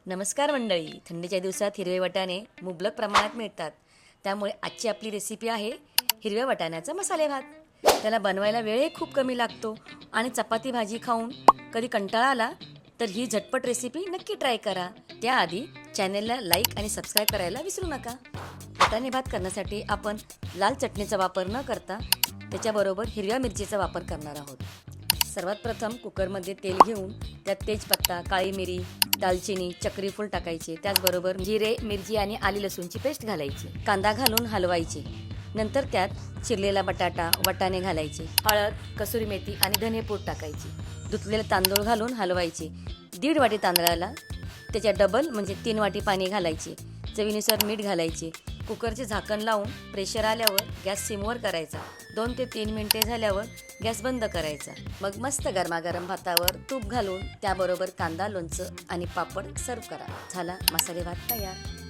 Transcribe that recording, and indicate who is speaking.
Speaker 1: नमस्कार मंडळी. थंडीच्या दिवसात हिरवे वाटाणे मुबलक प्रमाणात मिळतात. त्यामुळे आजची आपली रेसिपी आहे हिरव्या वाटाण्याचा मसाले भात. त्याला बनवायला वेळही खूप कमी लागतो आणि चपाती भाजी खाऊन कधी कंटाळा आला तर ही झटपट रेसिपी नक्की ट्राय करा. त्याआधी चॅनेलला लाईक आणि सबस्क्राईब करायला विसरू नका. वाटाणे भात करण्यासाठी आपण लाल चटणीचा वापर न करता त्याच्याबरोबर हिरव्या मिरचीचा वापर करणार आहोत. सर्वात प्रथम कुकरमध्ये तेल घेऊन त्यात तेजपत्ता, काळी मिरी, दालचिनी, चक्रीफूल टाकायचे. त्याचबरोबर जिरे, मिरची आणि आली लसूणची पेस्ट घालायची. कांदा घालून हलवायचे. नंतर त्यात चिरलेला बटाटा, वाटाणे घालायचे. हळद, कसुरी मेथी आणि धनेपूड टाकायची. धुतलेले तांदूळ घालून हलवायचे. 1.5 वाटी तांदळाला त्याच्या डबल म्हणजे 3 वाटी पाणी घालायचे. चवीनुसार मीठ घालायचे. कुकरचे झाकण लावून प्रेशर आल्यावर गॅस सिमवर करायचा. 2 ते 3 मिनिटे झाल्यावर गॅस बंद करायचा. मग मस्त गरमागरम भातावर तूप घालून त्याबरोबर कांदा, लोणचं आणि पापड सर्व करा. झाला मसाले भात तयार.